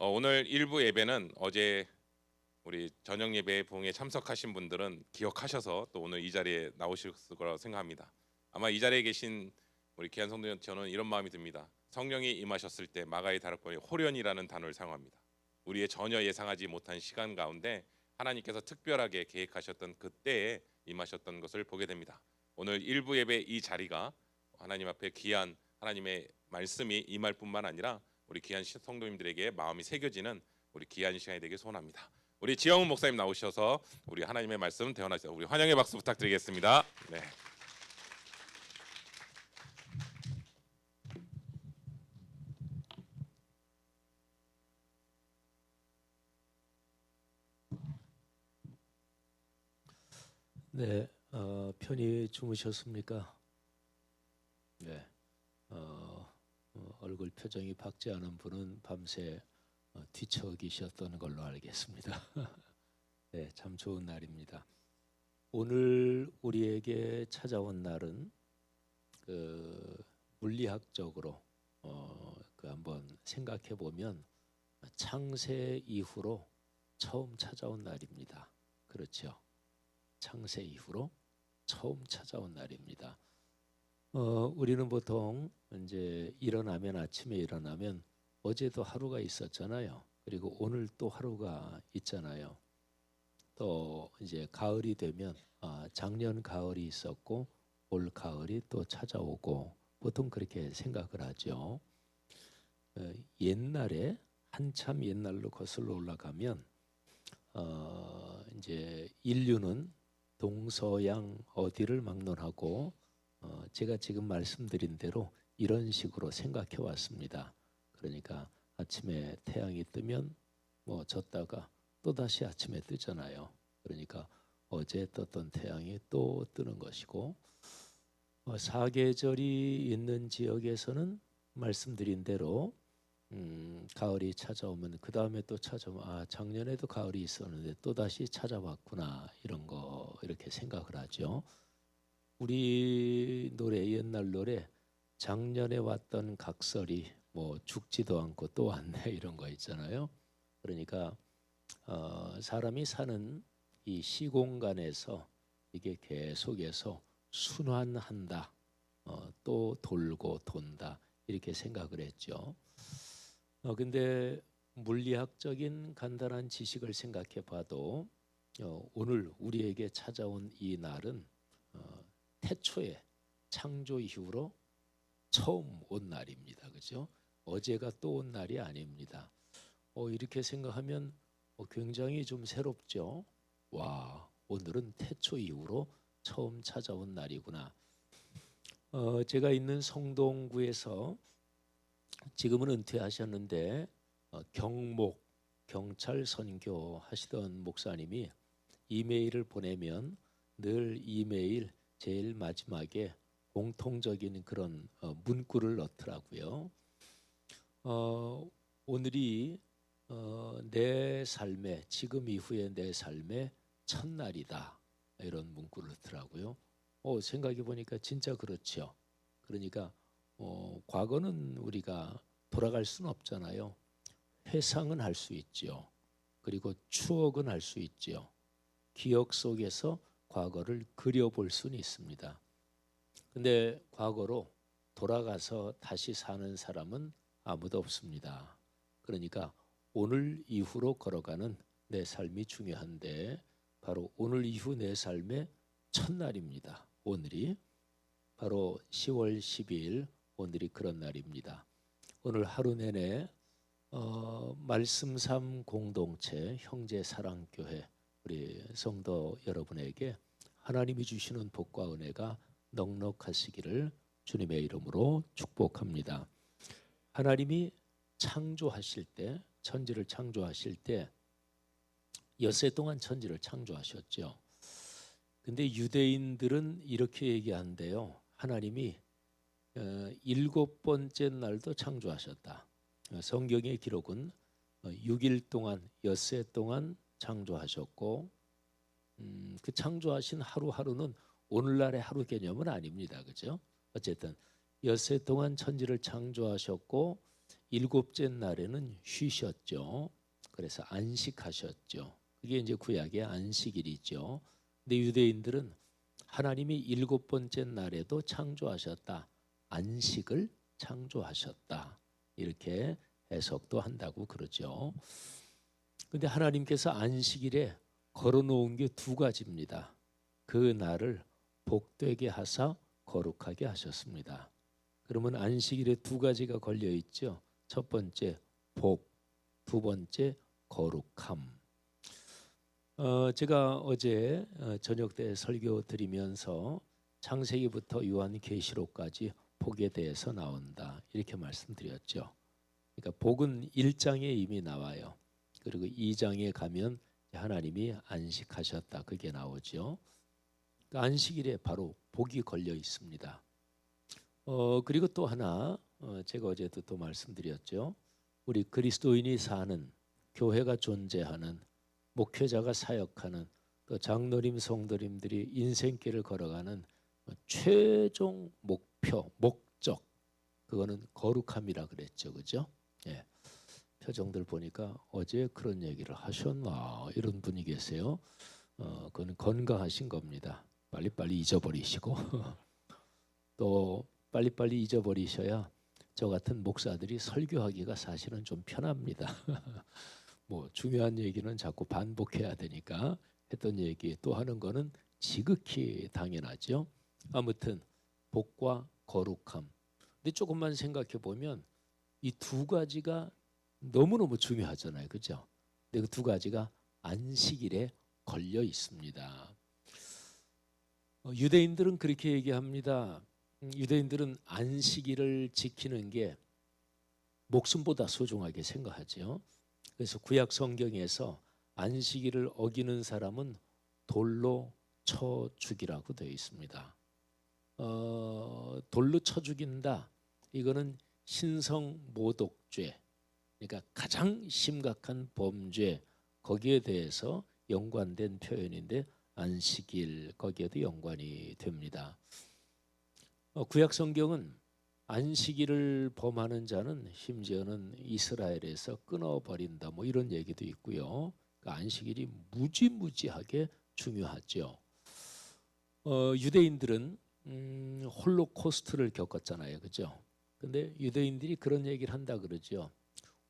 오늘 일부 예배는 어제 우리 저녁 예배 부흥에 참석하신 분들은 기억하셔서 또 오늘 이 자리에 나오실 거라고 생각합니다. 아마 이 자리에 계신 우리 귀한 성도님, 저는 이런 마음이 듭니다. 성령이 임하셨을 때 마가의 다락방에 호련이라는 단어를 사용합니다. 우리의 전혀 예상하지 못한 시간 가운데 하나님께서 특별하게 계획하셨던 그때에 임하셨던 것을 보게 됩니다. 오늘 일부 예배 이 자리가 하나님 앞에 귀한 하나님의 말씀이 임할 뿐만 아니라 우리 귀한 성도님들에게 마음이 새겨지는 우리 귀한 시간이 되길 소원합니다. 우리 지영훈 목사님 나오셔서 우리 하나님의 말씀 대언하시죠. 우리 환영의 박수 부탁드리겠습니다. 네. 네, 편히 주무셨습니까? 네, 얼굴 표정이 밝지 않은 분은 밤새 뒤척이셨던 걸로 알겠습니다. 네, 참 좋은 날입니다. 오늘 우리에게 찾아온 날은 물리학적으로 한번 생각해 보면 창세 이후로 처음 찾아온 날입니다. 그렇죠? 창세 이후로 처음 찾아온 날입니다. 우리는 보통 이제 아침에 일어나면 어제도 하루가 있었잖아요. 그리고 오늘 또 하루가 있잖아요. 또 이제 가을이 되면 작년 가을이 있었고 올 가을이 또 찾아오고 보통 그렇게 생각을 하죠. 옛날에 한참 옛날로 거슬러 올라가면 이제 인류는 동서양 어디를 막론하고 제가 지금 말씀드린 대로 이런 식으로 생각해 왔습니다. 그러니까 아침에 태양이 뜨면 뭐 졌다가 또 다시 아침에 뜨잖아요. 그러니까 어제 떴던 태양이 또 뜨는 것이고 사계절이 있는 지역에서는 말씀드린 대로 가을이 찾아오면 그 다음에 또 찾아오면 작년에도 가을이 있었는데 또 다시 찾아왔구나 이런 거 이렇게 생각을 하죠. 우리 노래 옛날 노래 작년에 왔던 각설이 뭐 죽지도 않고 또 왔네 이런 거 있잖아요. 그러니까 사람이 사는 이 시공간에서 이게 계속해서 순환한다, 또 돌고 돈다 이렇게 생각을 했죠. 근데 물리학적인 간단한 지식을 생각해 봐도 오늘 우리에게 찾아온 이 날은 태초에 창조 이후로 처음 온 날입니다. 그죠? 어제가 또 온 날이 아닙니다. 이렇게 생각하면 굉장히 좀 새롭죠. 와, 오늘은 태초 이후로 처음 찾아온 날이구나. 제가 있는 성동구에서 지금은 은퇴하셨는데 경목 경찰 선교 하시던 목사님이 이메일을 보내면 늘 이메일 제일 마지막에 공통적인 그런 문구를 넣더라고요. 오늘이 내 삶의 지금 이후의 내 삶의 첫날이다 이런 문구를 넣더라고요. 생각해 보니까 진짜 그렇죠. 그러니까 과거는 우리가 돌아갈 수는 없잖아요. 회상은 할 수 있죠. 그리고 추억은 할 수 있죠. 기억 속에서 과거를 그려볼 수는 있습니다. 근데 과거로 돌아가서 다시 사는 사람은 아무도 없습니다. 그러니까 오늘 이후로 걸어가는 내 삶이 중요한데 바로 오늘 이후 내 삶의 첫날입니다. 오늘이 바로 10월 12일 오늘이 그런 날입니다. 오늘 하루 내내 말씀삼 공동체 형제사랑교회 우리 성도 여러분에게 하나님이 주시는 복과 은혜가 넉넉하시기를 주님의 이름으로 축복합니다. 하나님이 창조하실 때 천지를 창조하실 때 엿새 동안 천지를 창조하셨죠. 근데 유대인들은 이렇게 얘기한대요. 하나님이 7번째 날도 창조하셨다. 성경의 기록은 6일 동안 엿새 동안 창조하셨고 그 창조하신 하루하루는 오늘날의 하루 개념은 아닙니다. 그죠? 어쨌든 엿새 동안 천지를 창조하셨고 일곱째 날에는 쉬셨죠. 그래서 안식하셨죠. 그게 이제 구약의 안식일이죠. 근데 유대인들은 하나님이 일곱 번째 날에도 창조하셨다. 안식을 창조하셨다. 이렇게 해석도 한다고 그러죠. 근데 하나님께서 안식일에 걸어놓은 게 두 가지입니다. 그 날을 복되게 하사 거룩하게 하셨습니다. 그러면 안식일에 두 가지가 걸려 있죠. 첫 번째 복, 두 번째 거룩함. 제가 어제 저녁 때 설교 드리면서 창세기부터 요한계시록까지 복에 대해서 나온다 이렇게 말씀드렸죠. 그러니까 복은 1장에 이미 나와요. 그리고 2장에 가면 하나님이 안식하셨다 그게 나오죠. 그러니까 안식일에 바로 복이 걸려 있습니다. 그리고 또 하나 제가 어제도 또 말씀드렸죠. 우리 그리스도인이 사는 교회가 존재하는 목회자가 사역하는 또 장로님 성도님들이 인생길을 걸어가는 최종 목표 목적 그거는 거룩함이라 그랬죠, 그죠? 예. 표정들 보니까 어제 그런 얘기를 하셨나 이런 분이 계세요. 그건 건강하신 겁니다. 빨리빨리 잊어버리시고 또 빨리빨리 잊어버리셔야 저 같은 목사들이 설교하기가 사실은 좀 편합니다. 뭐 중요한 얘기는 자꾸 반복해야 되니까 했던 얘기 또 하는 거는 지극히 당연하죠. 아무튼 복과 거룩함. 근데 조금만 생각해 보면 이 두 가지가 너무너무 중요하잖아요. 그죠? 근데 그 두 가지가 안식일에 걸려 있습니다. 유대인들은 그렇게 얘기합니다. 유대인들은 안식일을 지키는 게 목숨보다 소중하게 생각하죠. 그래서 구약 성경에서 안식일을 어기는 사람은 돌로 쳐 죽이라고 되어 있습니다. 돌로 쳐 죽인다. 이거는 신성모독죄. 그러니까 가장 심각한 범죄 거기에 대해서 연관된 표현인데 안식일 거기에도 연관이 됩니다. 구약 성경은 안식일을 범하는 자는 심지어는 이스라엘에서 끊어버린다 뭐 이런 얘기도 있고요. 그러니까 안식일이 무지무지하게 중요하죠. 유대인들은 홀로코스트를 겪었잖아요, 그죠? 근데 유대인들이 그런 얘기를 한다 그러죠.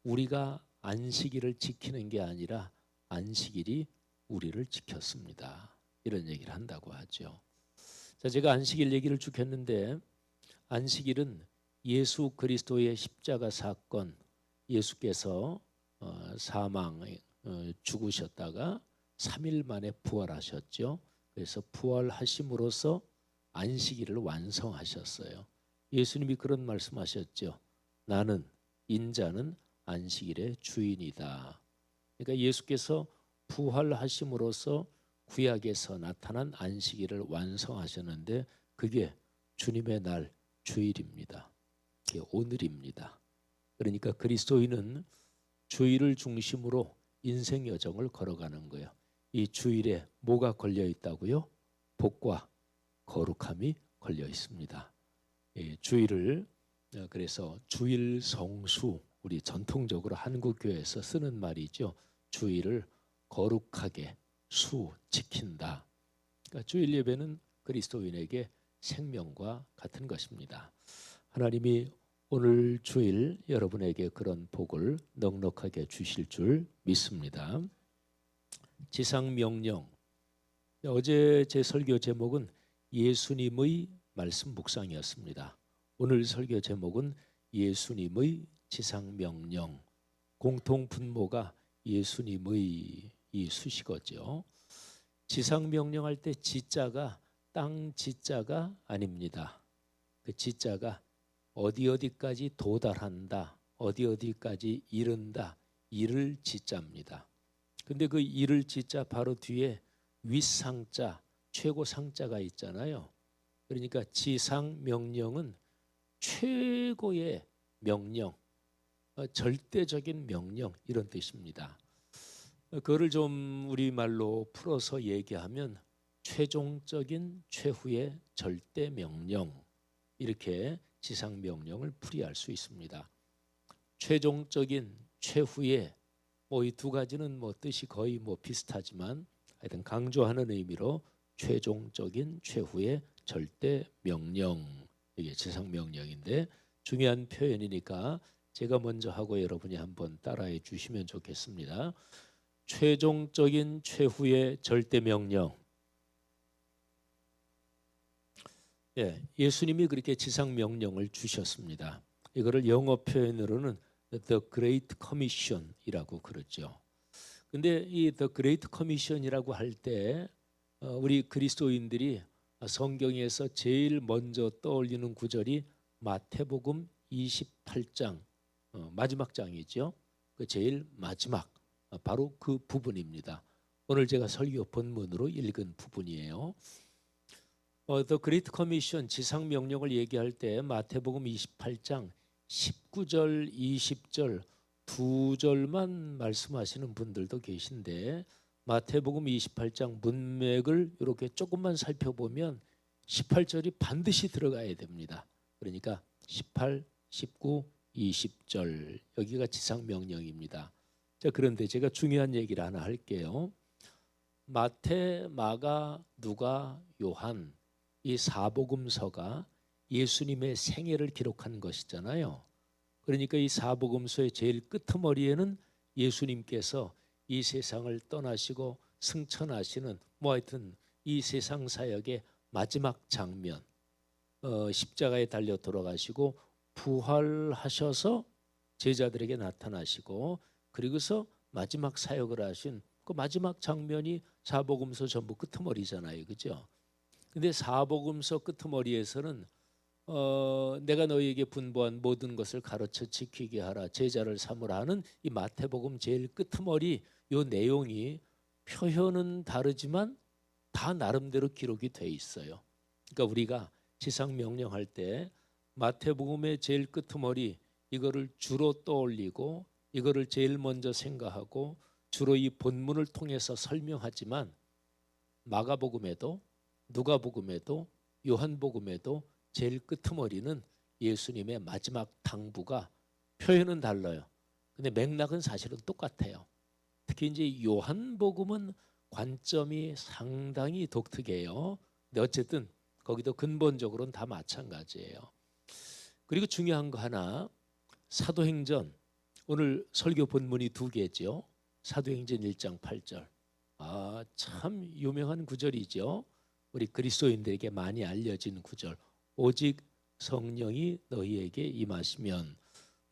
우리가 안식일을 지키는 게 아니라 안식일이 우리를 지켰습니다. 이런 얘기를 한다고 하죠. 자, 제가 안식일 얘기를 쭉 했는데 안식일은 예수 그리스도의 십자가 사건, 예수께서 죽으셨다가 3일 만에 부활하셨죠. 그래서 부활하심으로써 안식일을 완성하셨어요. 예수님이 그런 말씀하셨죠. 나는 인자는 안식일의 주인이다. 그러니까 예수께서 부활하심으로써 구약에서 나타난 안식일을 완성하셨는데 그게 주님의 날 주일입니다. 그게 오늘입니다. 그러니까 그리스도인은 주일을 중심으로 인생 여정을 걸어가는 거예요. 이 주일에 뭐가 걸려 있다고요? 복과 거룩함이 걸려 있습니다. 주일을 그래서 주일 성수 우리 전통적으로 한국 교회에서 쓰는 말이죠. 주일을 거룩하게 지킨다. 그러니까 주일 예배는 그리스도인에게 생명과 같은 것입니다. 하나님이 오늘 주일 여러분에게 그런 복을 넉넉하게 주실 줄 믿습니다. 지상명령. 어제 제 설교 제목은 예수님의 말씀 묵상이었습니다. 오늘 설교 제목은 예수님의 지상명령. 공통 분모가 예수님의 이 수식어죠. 지상명령할 때 지자가 땅 지자가 아닙니다. 그 지자가 어디까지 도달한다, 어디까지 이른다, 이를 지자입니다. 근데 그 이를 지자 바로 뒤에 윗상자, 최고상자가 있잖아요. 그러니까 지상명령은 최고의 명령, 절대적인 명령 이런 뜻입니다. 그거를 좀 우리말로 풀어서 얘기하면 최종적인 최후의 절대 명령 이렇게 지상 명령을 풀이할 수 있습니다. 최종적인 최후의 뭐 이 두 가지는 뭐 뜻이 거의 뭐 비슷하지만 하여튼 강조하는 의미로 최종적인 최후의 절대 명령, 이게 지상 명령인데 중요한 표현이니까 제가 먼저 하고 여러분이 한번 따라해 주시면 좋겠습니다. 최종적인 최후의 절대 명령. 예, 예수님이 그렇게 지상 명령을 주셨습니다. 이거를 영어 표현으로는 The Great Commission이라고 그러죠. 근데 이 The Great Commission이라고 할 때 우리 그리스도인들이 성경에서 제일 먼저 떠올리는 구절이 마태복음 28장 마지막 장이죠. 그 제일 마지막 바로 그 부분입니다. 오늘 제가 설교 본문으로 읽은 부분이에요. The Great Commission 지상 명령을 얘기할 때 마태복음 28장 19절, 20절 두 절만 말씀하시는 분들도 계신데 마태복음 28장 문맥을 이렇게 조금만 살펴보면 18절이 반드시 들어가야 됩니다. 그러니까 18, 19, 20절 여기가 지상 명령입니다. 자, 그런데 제가 중요한 얘기를 하나 할게요. 마태, 마가, 누가, 요한 이 사복음서가 예수님의 생애를 기록한 것이잖아요. 그러니까 이 사복음서의 제일 끄트머리에는 예수님께서 이 세상을 떠나시고 승천하시는 뭐 하여튼 이 세상 사역의 마지막 장면, 십자가에 달려 돌아가시고 부활하셔서 제자들에게 나타나시고 그리고서 마지막 사역을 하신 그 마지막 장면이 사복음서 전부 끄트머리잖아요, 그죠? 근데 사복음서 끄트머리에서는 내가 너희에게 분부한 모든 것을 가르쳐 지키게 하라 제자를 삼으라 하는 이 마태복음 제일 끄트머리 요 내용이 표현은 다르지만 다 나름대로 기록이 돼 있어요. 그러니까 우리가 지상 명령할 때 마태복음의 제일 끄트머리 이거를 주로 떠올리고 이거를 제일 먼저 생각하고 주로 이 본문을 통해서 설명하지만 마가복음에도 누가복음에도 요한복음에도 제일 끄트머리는 예수님의 마지막 당부가 표현은 달라요. 근데 맥락은 사실은 똑같아요. 특히 이제 요한복음은 관점이 상당히 독특해요. 근데 어쨌든 거기도 근본적으로는 다 마찬가지예요. 그리고 중요한 거 하나, 사도행전 오늘 설교 본문이 두 개죠. 사도행전 1장 8절. 참 유명한 구절이죠. 우리 그리스도인들에게 많이 알려진 구절. 오직 성령이 너희에게 임하시면.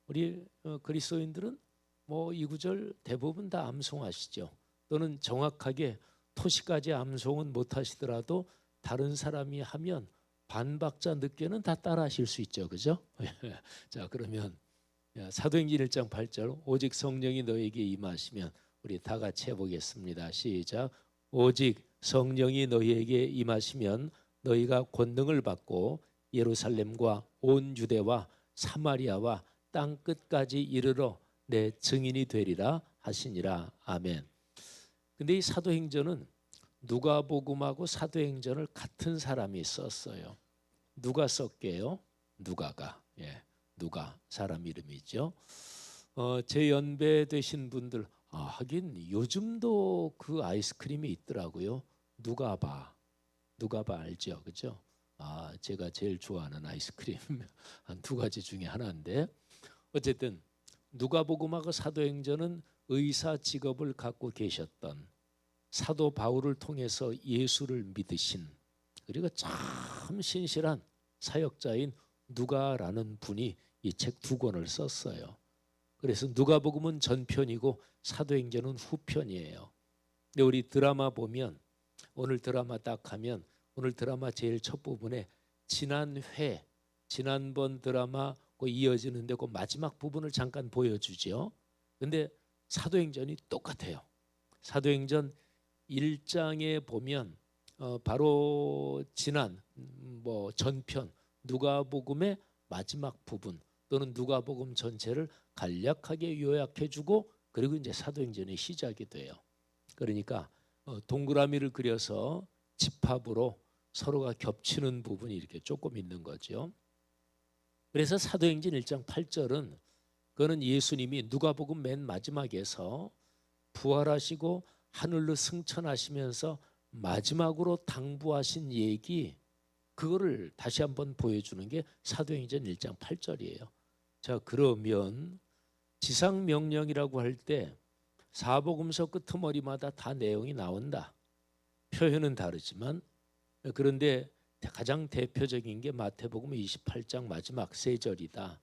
우리 그리스도인들은 뭐 이 구절 대부분 다 암송하시죠. 또는 정확하게 토시까지 암송은 못하시더라도 다른 사람이 하면 반박자 늦게는 다 따라하실 수 있죠, 그죠? 자, 그러면 사도행전 1장 8절 오직 성령이 너희에게 임하시면 우리 다 같이 해보겠습니다. 시작. 오직 성령이 너희에게 임하시면 너희가 권능을 받고 예루살렘과 온 유대와 사마리아와 땅 끝까지 이르러 내 증인이 되리라 하시니라. 아멘. 근데 이 사도행전은 누가복음하고 사도행전을 같은 사람이 썼어요. 누가 썼게요? 누가가. 예, 누가 사람 이름이죠. 제 연배 되신 분들 하긴 요즘도 그 아이스크림이 있더라고요. 누가바 알죠, 그죠? 제가 제일 좋아하는 아이스크림 한 두 가지 중에 하나인데 어쨌든 누가복음하고 사도행전은 의사 직업을 갖고 계셨던 사도 바울을 통해서 예수를 믿으신 그리고 참 신실한 사역자인 누가라는 분이 이 책 두 권을 썼어요. 그래서 누가복음은 전편이고 사도행전은 후편이에요. 근데 우리 드라마 보면 오늘 드라마 딱 하면 오늘 드라마 제일 첫 부분에 지난번 드라마 그 이어지는데 그 마지막 부분을 잠깐 보여주죠. 근데 사도행전이 똑같아요. 사도행전 1장에 보면 바로 지난 전편 누가복음의 마지막 부분 또는 누가복음 전체를 간략하게 요약해주고 그리고 이제 사도행전이 시작이 돼요. 그러니까 동그라미를 그려서 집합으로 서로가 겹치는 부분이 이렇게 조금 있는 거죠. 그래서 사도행전 1장 8절은 그거는 예수님이 누가복음 맨 마지막에서 부활하시고 하늘로 승천하시면서 마지막으로 당부하신 얘기, 그거를 다시 한번 보여주는 게 사도행전 1장 8절이에요. 자, 그러면 지상명령이라고 할 때 사복음서 끄트머리마다 다 내용이 나온다. 표현은 다르지만, 그런데 가장 대표적인 게 마태복음 28장 마지막 세 절이다.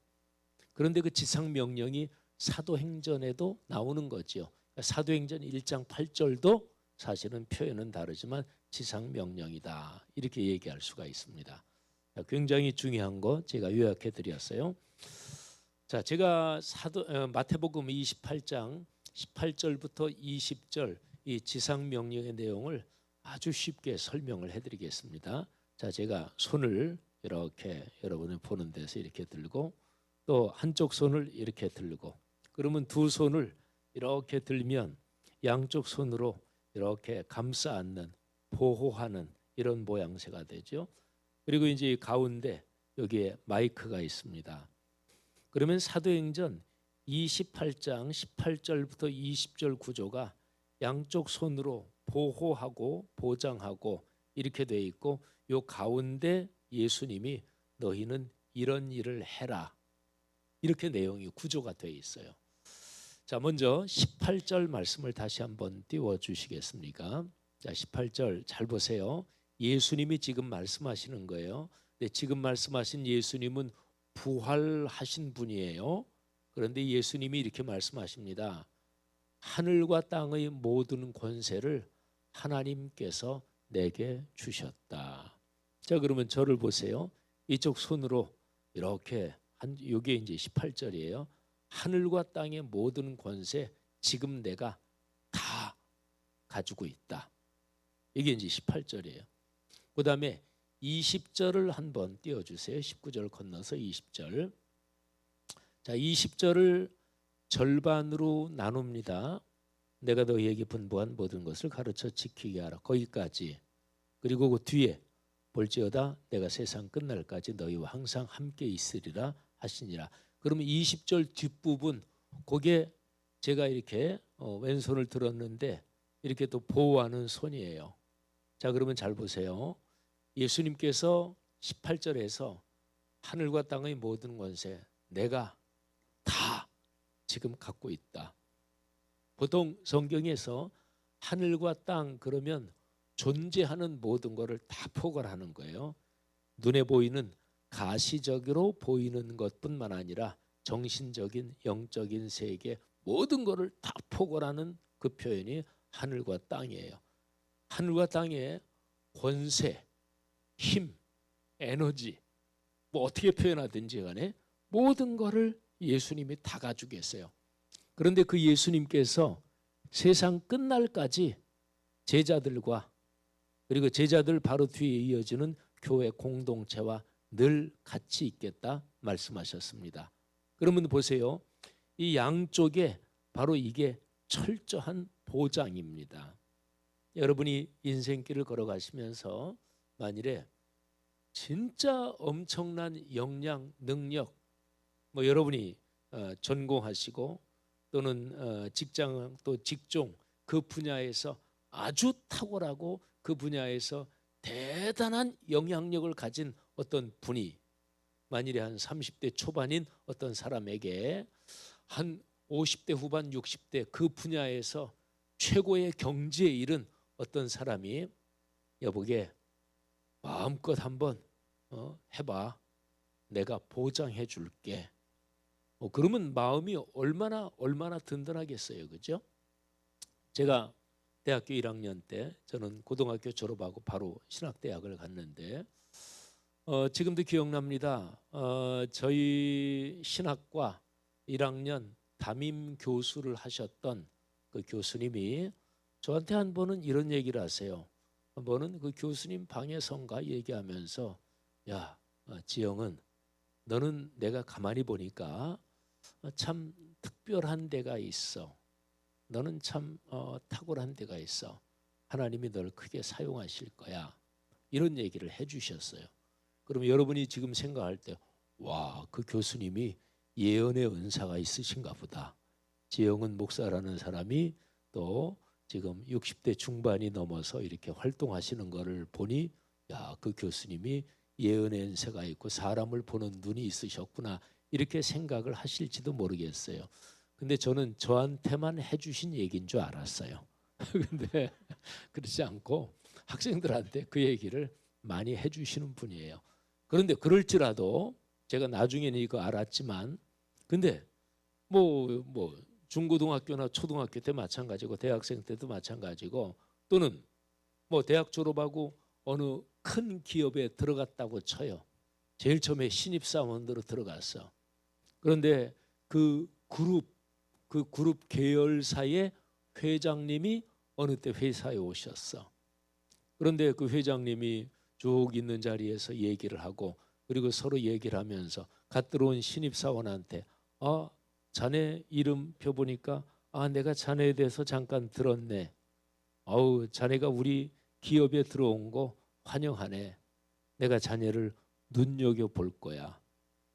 그런데 그 지상명령이 사도행전에도 나오는 거죠. 사도행전 1장 8절도 사실은 표현은 다르지만 지상명령이다, 이렇게 얘기할 수가 있습니다. 굉장히 중요한 거 제가 요약해 드렸어요. 자, 제가 마태복음 28장 18절부터 20절 이 지상명령의 내용을 아주 쉽게 설명을 해드리겠습니다. 자, 제가 손을 이렇게 여러분이 보는 데서 이렇게 들고, 또 한쪽 손을 이렇게 들고, 그러면 두 손을 이렇게 들면 양쪽 손으로 이렇게 감싸 안는, 보호하는 이런 모양새가 되죠. 그리고 이제 가운데 여기에 마이크가 있습니다. 그러면 사도행전 28장 18절부터 20절 구조가 양쪽 손으로 보호하고 보장하고 이렇게 돼 있고, 요 가운데 예수님이 너희는 이런 일을 해라, 이렇게 내용이 구조가 돼 있어요. 자, 먼저 18절 말씀을 다시 한번 띄워 주시겠습니까? 자, 18절 잘 보세요. 예수님이 지금 말씀하시는 거예요. 근데 지금 말씀하신 예수님은 부활하신 분이에요. 그런데 예수님이 이렇게 말씀하십니다. 하늘과 땅의 모든 권세를 하나님께서 내게 주셨다. 자, 그러면 저를 보세요. 이쪽 손으로 이렇게 이게 이제 18절이에요. 하늘과 땅의 모든 권세 지금 내가 다 가지고 있다. 이게 이제 18절이에요. 그 다음에 20절을 한번 띄워주세요. 19절 건너서 20절. 자, 20절을 절반으로 나눕니다. 내가 너희에게 분부한 모든 것을 가르쳐 지키게 하라. 거기까지. 그리고 그 뒤에 볼지어다 내가 세상 끝날까지 너희와 항상 함께 있으리라 하시니라. 그러면 20절 뒷부분, 그게 제가 이렇게 왼손을 들었는데 이렇게 또 보호하는 손이에요. 자, 그러면 잘 보세요. 예수님께서 18절에서 하늘과 땅의 모든 권세 내가 다 지금 갖고 있다. 보통 성경에서 하늘과 땅 그러면 존재하는 모든 것을 다 포괄하는 거예요. 눈에 보이는 가시적으로 보이는 것뿐만 아니라 정신적인 영적인 세계 모든 것을 다 포괄하는 그 표현이 하늘과 땅이에요. 하늘과 땅의 권세, 힘, 에너지, 뭐 어떻게 표현하든지 간에 모든 것을 예수님이 다 가지고 계세요. 그런데 그 예수님께서 세상 끝날까지 제자들과, 그리고 제자들 바로 뒤에 이어지는 교회 공동체와 늘 같이 있겠다 말씀하셨습니다. 그러면 보세요. 이 양쪽에 바로 이게 철저한 보장입니다. 여러분이 인생길을 걸어가시면서 만일에 진짜 엄청난 역량, 능력, 뭐 여러분이 전공하시고 또는 직장 또 직종 그 분야에서 아주 탁월하고 그 분야에서 대단한 영향력을 가진 어떤 분이 만일에 한 30대 초반인 어떤 사람에게 한 50대 후반 60대 그 분야에서 최고의 경지에 이른 어떤 사람이 여보게 마음껏 한번 해봐, 내가 보장해 줄게. 그러면 마음이 얼마나 든든하겠어요, 그죠? 제가 대학교 1학년 때 저는 고등학교 졸업하고 바로 신학대학을 갔는데 지금도 기억납니다. 저희 신학과 1학년 담임 교수를 하셨던 그 교수님이 저한테 한 번은 이런 얘기를 하세요. 한 번은 그 교수님 방에선가 얘기하면서 야, 지영은 너는 내가 가만히 보니까 참 특별한 데가 있어. 너는 참 탁월한 데가 있어. 하나님이 널 크게 사용하실 거야. 이런 얘기를 해주셨어요. 그럼 여러분이 지금 생각할 때 와, 그 교수님이 예언의 은사가 있으신가 보다. 지영은 목사라는 사람이 또 지금 60대 중반이 넘어서 이렇게 활동하시는 거를 보니 야, 그 교수님이 예언의 은사가 있고 사람을 보는 눈이 있으셨구나 이렇게 생각을 하실지도 모르겠어요. 근데 저는 저한테만 해주신 얘기인 줄 알았어요. 근데 그렇지 않고 학생들한테 그 얘기를 많이 해주시는 분이에요. 그런데 그럴지라도 제가 나중에는 이거 알았지만 근데 뭐 중고등학교나 초등학교 때 마찬가지고 대학생 때도 마찬가지고 또는 뭐 대학 졸업하고 어느 큰 기업에 들어갔다고 쳐요. 제일 처음에 신입사원으로 들어갔어. 그런데 그 그룹 계열사의 회장님이 어느 때 회사에 오셨어. 그런데 그 회장님이 쭉 있는 자리에서 얘기를 하고 그리고 서로 얘기를 하면서 갓 들어온 신입사원한테 자네 이름표 보니까 내가 자네에 대해서 잠깐 들었네. 자네가 우리 기업에 들어온 거 환영하네. 내가 자네를 눈여겨볼 거야.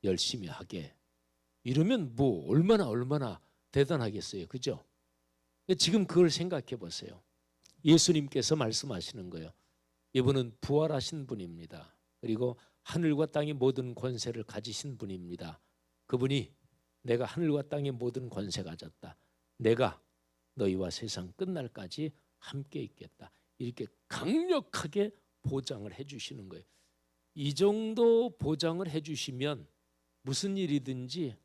열심히 하게. 이러면 뭐 얼마나 대단하겠어요. 그죠? 지금 그걸 생각해 보세요. 예수님께서 말씀하시는 거예요. 이분은 부활하신 분입니다. 그리고 하늘과 땅의 모든 권세를 가지신 분입니다. 그분이 내가 하늘과 땅의 모든 권세 가졌다. 내가 너희와 세상 끝날까지 함께 있겠다. 이렇게 강력하게 보장을 해주시는 거예요. 이 정도 보장을 해주시면 무슨 일이든지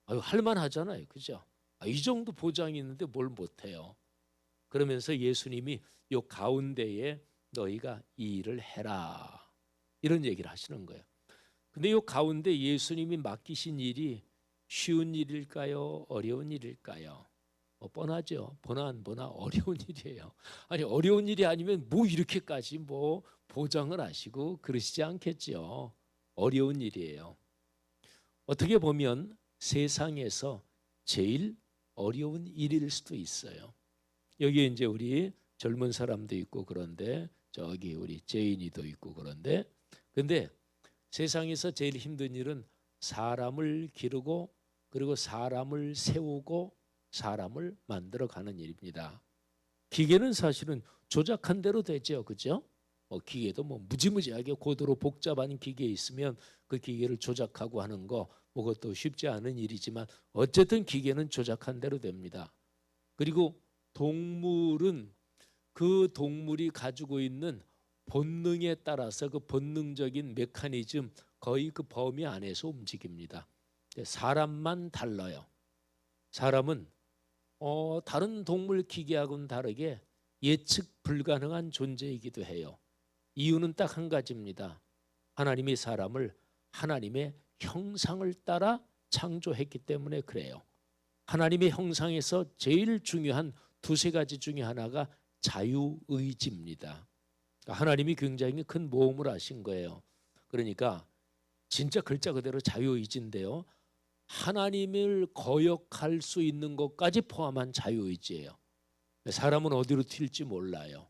할만하잖아요. 그죠? 이 정도 보장이 있는데 뭘 못해요. 그러면서 예수님이 요 가운데에 너희가 이 일을 해라. 이런 얘기를 하시는 거예요. 근데 요 가운데 예수님이 맡기신 일이 쉬운 일일까요? 어려운 일일까요? 뻔하죠. 보나 안 보나 어려운 일이에요. 아니 어려운 일이 아니면 뭐 이렇게까지 뭐 보장을 하시고 그러시지 않겠죠. 어려운 일이에요. 어떻게 보면 세상에서 제일 어려운 일일 수도 있어요. 여기 이제 우리 젊은 사람도 있고 그런데 저기 우리 제인이도 있고 그런데 근데 세상에서 제일 힘든 일은 사람을 기르고 그리고 사람을 세우고 사람을 만들어가는 일입니다. 기계는 사실은 조작한 대로 되죠. 그죠? 기계도 뭐 무지무지하게 고도로 복잡한 기계 있으면 그 기계를 조작하고 하는 거 그것도 쉽지 않은 일이지만 어쨌든 기계는 조작한 대로 됩니다. 그리고 동물은 그 동물이 가지고 있는 본능에 따라서 그 본능적인 메커니즘 거의 그 범위 안에서 움직입니다. 사람만 달라요. 사람은 다른 동물 기계하고는 다르게 예측 불가능한 존재이기도 해요. 이유는 딱 한 가지입니다. 하나님이 사람을 하나님의 형상을 따라 창조했기 때문에 그래요. 하나님의 형상에서 제일 중요한 두세 가지 중에 하나가 자유의지입니다. 하나님이 굉장히 큰 모험을 하신 거예요. 그러니까 진짜 글자 그대로 자유의지인데요. 하나님을 거역할 수 있는 것까지 포함한 자유의지예요. 사람은 어디로 튈지 몰라요.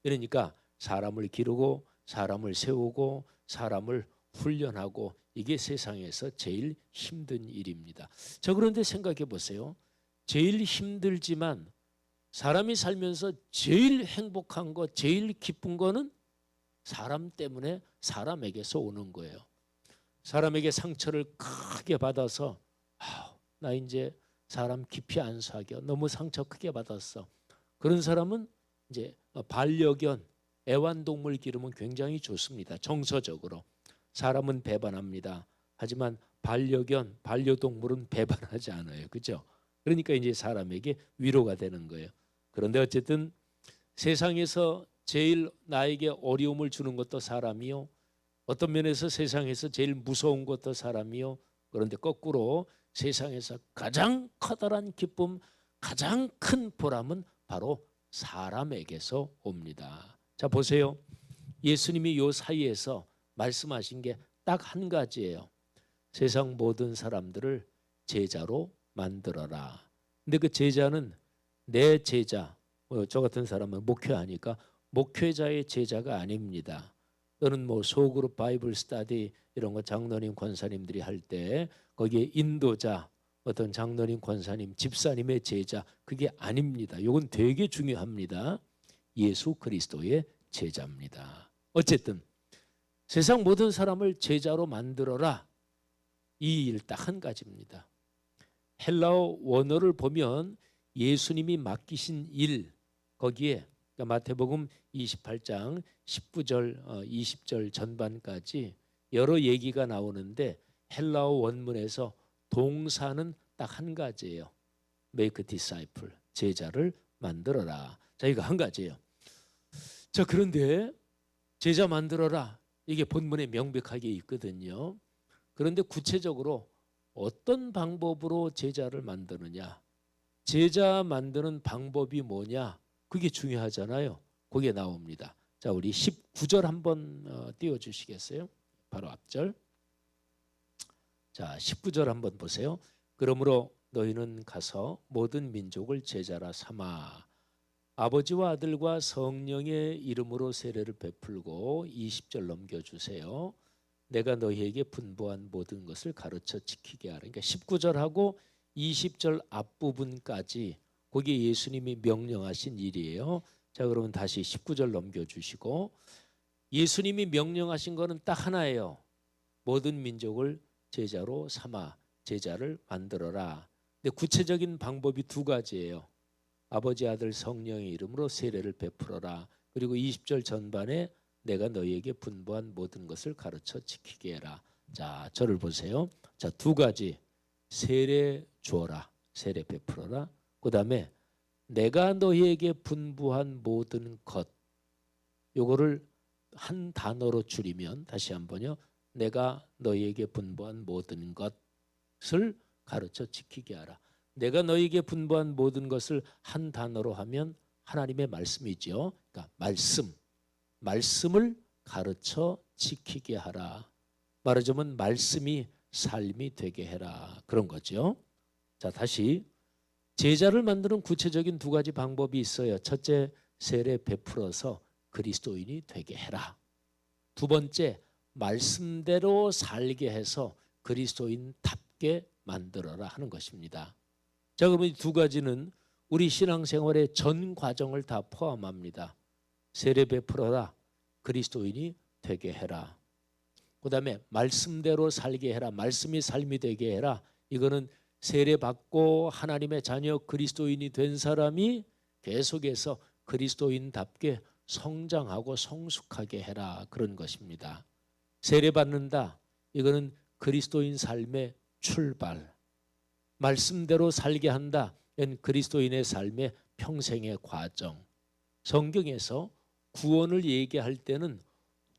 그러니까 사람을 기르고 사람을 세우고 사람을 훈련하고 이게 세상에서 제일 힘든 일입니다. 자, 그런데 생각해 보세요. 제일 힘들지만 사람이 살면서 제일 행복한 거, 제일 기쁜 거는 사람 때문에 사람에게서 오는 거예요. 사람에게 상처를 크게 받아서 나 이제 사람 깊이 안 사겨. 너무 상처 크게 받았어. 그런 사람은 이제 반려견, 애완동물 기르면 굉장히 좋습니다. 정서적으로. 사람은 배반합니다. 하지만 반려견, 반려동물은 배반하지 않아요. 그죠? 그러니까 이제 사람에게 위로가 되는 거예요. 그런데 어쨌든 세상에서 제일 나에게 어려움을 주는 것도 사람이요. 어떤 면에서 세상에서 제일 무서운 것도 사람이요. 그런데 거꾸로 세상에서 가장 커다란 기쁨, 가장 큰 보람은 바로 사람에게서 옵니다. 자, 보세요. 예수님이 요 사이에서 말씀하신 게 딱 한 가지예요. 세상 모든 사람들을 제자로 만들어라. 근데 그 제자는 내 제자, 저 같은 사람은 목회하니까 목회자의 제자가 아닙니다. 또는 뭐 소그룹 바이블 스터디 이런 거 장로님 권사님들이 할 때 거기에 인도자 어떤 장로님 권사님 집사님의 제자 그게 아닙니다. 이건 되게 중요합니다. 예수 그리스도의 제자입니다. 어쨌든 세상 모든 사람을 제자로 만들어라. 이 일 딱 한 가지입니다. 헬라어 원어를 보면 예수님이 맡기신 일 거기에 그러니까 마태복음 28장 19절 20절 전반까지 여러 얘기가 나오는데 헬라어 원문에서 동사는 딱 한 가지예요. make disciple 제자를 만들어라. 자 이거 한 가지예요. 자 그런데 제자 만들어라 이게 본문에 명백하게 있거든요. 그런데 구체적으로 어떤 방법으로 제자를 만드느냐 제자 만드는 방법이 뭐냐 그게 중요하잖아요. 그게 나옵니다. 자 우리 19절 한번 띄워주시겠어요? 바로 앞절. 자 19절 한번 보세요. 그러므로 너희는 가서 모든 민족을 제자라 삼아 아버지와 아들과 성령의 이름으로 세례를 베풀고 20절 넘겨주세요. 내가 너희에게 분부한 모든 것을 가르쳐 지키게 하라. 그러니까 19절하고 20절 앞부분까지 거기에 예수님이 명령하신 일이에요. 자 그러면 다시 19절 넘겨주시고 예수님이 명령하신 거는 딱 하나예요. 모든 민족을 제자로 삼아 제자를 만들어라. 근데 구체적인 방법이 두 가지예요. 아버지 아들 성령의 이름으로 세례를 베풀어라. 그리고 20절 전반에 내가 너희에게 분부한 모든 것을 가르쳐 지키게 해라. 자 저를 보세요. 자 두 가지 세례 주어라. 세례 베풀어라. 그 다음에 내가 너희에게 분부한 모든 것 요거를 한 단어로 줄이면 다시 한번요. 내가 너희에게 분부한 모든 것을 가르쳐 지키게 하라. 내가 너희에게 분부한 모든 것을 한 단어로 하면 하나님의 말씀이죠. 그러니까 말씀을 가르쳐 지키게 하라. 말하자면 말씀이 삶이 되게 해라. 그런 거죠. 자 다시 제자를 만드는 구체적인 두 가지 방법이 있어요. 첫째 세례 베풀어서 그리스도인이 되게 해라. 두 번째 말씀대로 살게 해서 그리스도인답게 만들어라 하는 것입니다. 자 그러면 이 두 가지는 우리 신앙생활의 전 과정을 다 포함합니다. 세례 베풀어라. 그리스도인이 되게 해라. 그 다음에 말씀대로 살게 해라. 말씀이 삶이 되게 해라. 이거는 세례 받고 하나님의 자녀 그리스도인이 된 사람이 계속해서 그리스도인답게 성장하고 성숙하게 해라. 그런 것입니다. 세례 받는다. 이거는 그리스도인 삶의 출발. 말씀대로 살게 한다. 이건 그리스도인의 삶의 평생의 과정. 성경에서 구원을 얘기할 때는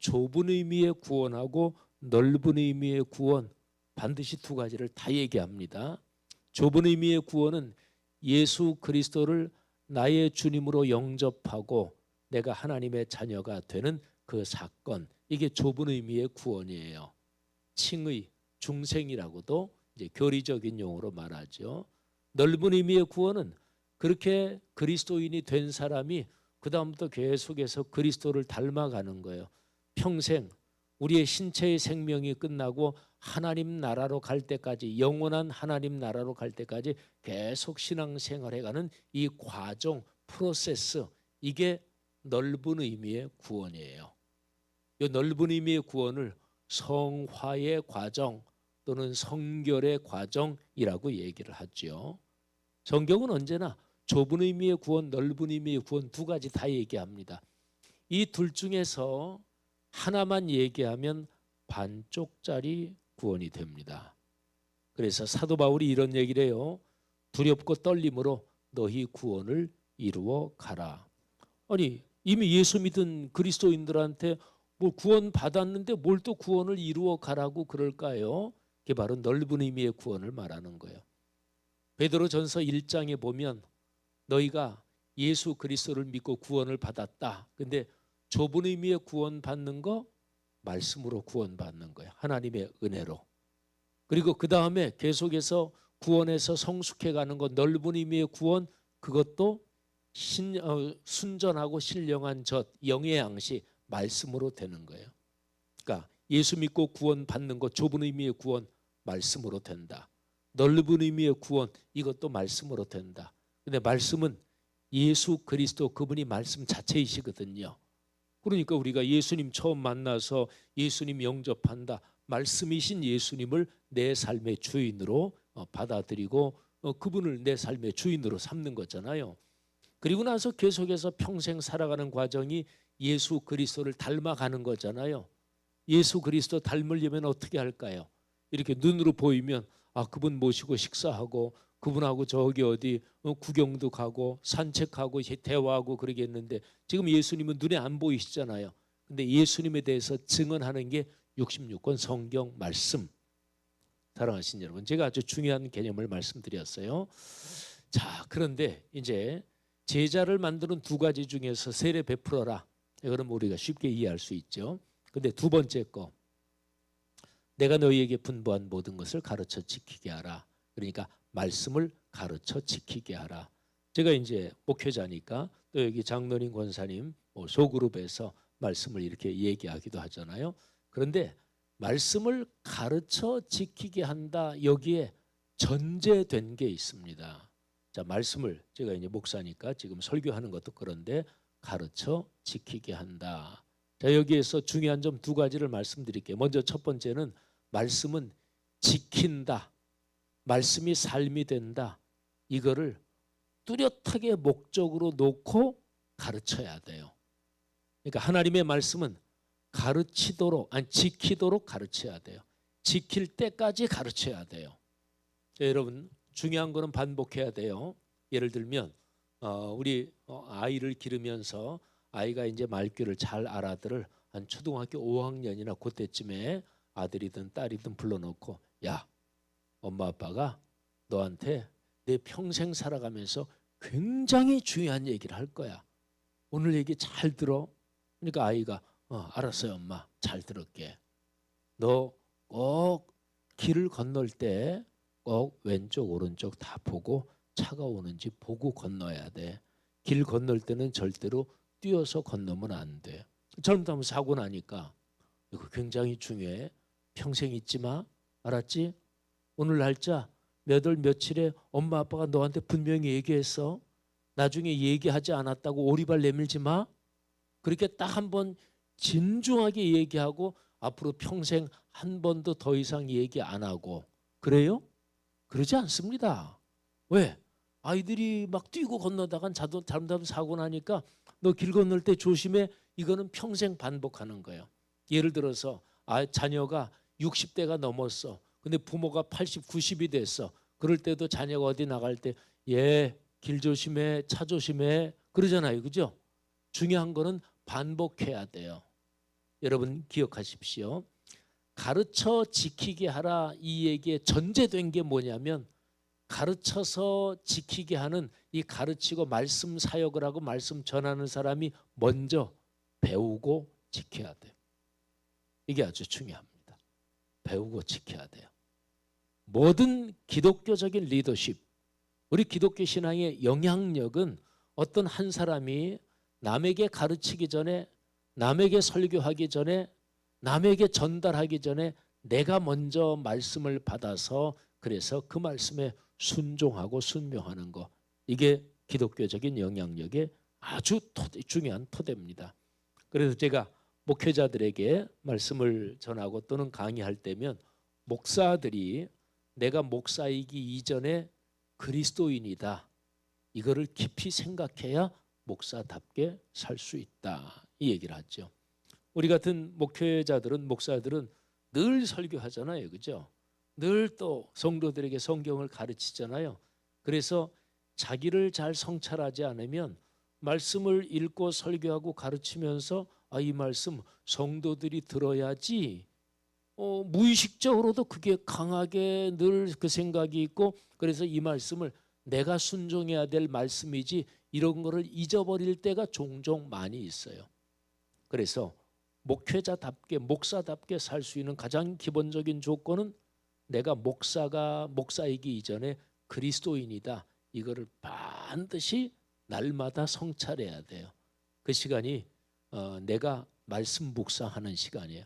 좁은 의미의 구원하고 넓은 의미의 구원 반드시 두 가지를 다 얘기합니다. 좁은 의미의 구원은 예수 그리스도를 나의 주님으로 영접하고 내가 하나님의 자녀가 되는 그 사건 이게 좁은 의미의 구원이에요. 칭의, 중생이라고도 이제 교리적인 용어로 말하죠. 넓은 의미의 구원은 그렇게 그리스도인이 된 사람이 그 다음부터 계속해서 그리스도를 닮아가는 거예요. 평생 우리의 신체의 생명이 끝나고 하나님 나라로 갈 때까지 영원한 하나님 나라로 갈 때까지 계속 신앙생활해가는 이 과정 프로세스 이게 넓은 의미의 구원이에요. 이 넓은 의미의 구원을 성화의 과정 또는 성결의 과정이라고 얘기를 하죠. 성경은 언제나 좁은 의미의 구원, 넓은 의미의 구원 두 가지 다 얘기합니다. 이 둘 중에서 하나만 얘기하면 반쪽짜리 구원이 됩니다. 그래서 사도 바울이 이런 얘기를 해요. 두렵고 떨림으로 너희 구원을 이루어 가라. 아니 이미 예수 믿은 그리스도인들한테 뭐 구원 받았는데 뭘 또 구원을 이루어 가라고 그럴까요? 그게 바로 넓은 의미의 구원을 말하는 거예요. 베드로전서 1장에 보면 너희가 예수 그리스도를 믿고 구원을 받았다. 근데 좁은 의미의 구원 받는 거 말씀으로 구원 받는 거예요. 하나님의 은혜로. 그리고 그 다음에 계속해서 구원에서 성숙해 가는 거 넓은 의미의 구원 그것도 순전하고 신령한 젖 영의 양식 말씀으로 되는 거예요. 그러니까 예수 믿고 구원 받는 것, 좁은 의미의 구원 말씀으로 된다. 넓은 의미의 구원, 이것도 말씀으로 된다. 근데 말씀은 예수 그리스도, 그분이 말씀 자체이시거든요. 그러니까 우리가 예수님 처음 만나서 예수님 영접한다, 말씀이신 예수님을 내 삶의 주인으로 받아들이고 그분을 내 삶의 주인으로 삼는 거잖아요. 그리고 나서 계속해서 평생 살아가는 과정이 예수 그리스도를 닮아가는 거잖아요. 예수 그리스도 닮으려면 어떻게 할까요? 이렇게 눈으로 보이면 그분 모시고 식사하고 그분하고 저기 어디 구경도 가고 산책하고 대화하고 그러겠는데, 지금 예수님은 눈에 안 보이시잖아요. 근데 예수님에 대해서 증언하는 게 66권 성경 말씀. 사랑하신 여러분, 제가 아주 중요한 개념을 말씀드렸어요. 자, 그런데 이제 제자를 만드는 두 가지 중에서 세례 베풀어라, 이거는 우리가 쉽게 이해할 수 있죠. 근데 두 번째 거, 내가 너희에게 분부한 모든 것을 가르쳐 지키게 하라. 그러니까 말씀을 가르쳐 지키게 하라. 제가 이제 목회자니까 또 여기 장로님, 권사님 소그룹에서 말씀을 이렇게 얘기하기도 하잖아요. 그런데 말씀을 가르쳐 지키게 한다, 여기에 전제된 게 있습니다. 자, 말씀을 제가 이제 목사니까 지금 설교하는 것도 그런데 가르쳐 지키게 한다. 자, 여기에서 중요한 점 두 가지를 말씀드릴게요. 먼저 첫 번째는 말씀은 지킨다, 말씀이 삶이 된다, 이거를 뚜렷하게 목적으로 놓고 가르쳐야 돼요. 그러니까 하나님의 말씀은 가르치도록, 아니 지키도록 가르쳐야 돼요. 지킬 때까지 가르쳐야 돼요. 자, 여러분, 중요한 거는 반복해야 돼요. 예를 들면 우리 아이를 기르면서 아이가 이제 말귀를 잘 알아들을 한 초등학교 5학년이나 그때쯤에 아들이든 딸이든 불러놓고, 야, 엄마 아빠가 너한테 내 평생 살아가면서 굉장히 중요한 얘기를 할 거야. 오늘 얘기 잘 들어. 그러니까 아이가 알았어요 엄마, 잘 들을게. 너 꼭 길을 건널 때 꼭 왼쪽 오른쪽 다 보고 차가 오는지 보고 건너야 돼. 길 건널 때는 절대로 뛰어서 건너면 안 돼. 잘못하면 사고 나니까. 이거 굉장히 중요해. 평생 잊지 마. 알았지? 오늘 날짜 몇 월 며칠에 엄마 아빠가 너한테 분명히 얘기했어. 나중에 얘기하지 않았다고 오리발 내밀지 마. 그렇게 딱 한 번 진중하게 얘기하고 앞으로 평생 한 번도 더 이상 얘기 안 하고. 그래요? 그러지 않습니다. 왜? 아이들이 막 뛰고 건너다가 잘못하면 사고 나니까 너 길 건널 때 조심해. 이거는 평생 반복하는 거예요. 예를 들어서 자녀가 60대가 넘었어. 근데 부모가 80, 90이 됐어. 그럴 때도 자녀가 어디 나갈 때 얘 길 조심해, 차 조심해 그러잖아요. 그죠? 중요한 거는 반복해야 돼요. 여러분 기억하십시오. 가르쳐 지키게 하라, 이 얘기에 전제된 게 뭐냐면, 가르쳐서 지키게 하는 이 가르치고 말씀 사역을 하고 말씀 전하는 사람이 먼저 배우고 지켜야 돼요. 이게 아주 중요합니다. 배우고 지켜야 돼요. 모든 기독교적인 리더십, 우리 기독교 신앙의 영향력은 어떤 한 사람이 남에게 가르치기 전에, 남에게 설교하기 전에, 남에게 전달하기 전에 내가 먼저 말씀을 받아서 그래서 그 말씀에 순종하고 순명하는 것, 이게 기독교적인 영향력의 아주 중요한 토대입니다. 그래서 제가 목회자들에게 말씀을 전하고 또는 강의할 때면 목사들이 내가 목사이기 이전에 그리스도인이다, 이거를 깊이 생각해야 목사답게 살 수 있다, 이 얘기를 하죠. 우리 같은 목회자들은, 목사들은 늘 설교하잖아요. 그죠? 늘 또 성도들에게 성경을 가르치잖아요. 그래서 자기를 잘 성찰하지 않으면 말씀을 읽고 설교하고 가르치면서 이 말씀 성도들이 들어야지, 무의식적으로도 그게 강하게 늘 그 생각이 있고, 그래서 이 말씀을 내가 순종해야 될 말씀이지 이런 거를 잊어버릴 때가 종종 많이 있어요. 그래서 목회자답게, 목사답게 살 수 있는 가장 기본적인 조건은 내가 목사이기 이전에 그리스도인이다, 이거를 반드시 날마다 성찰해야 돼요. 그 시간이 내가 말씀 묵상하는 시간이에요.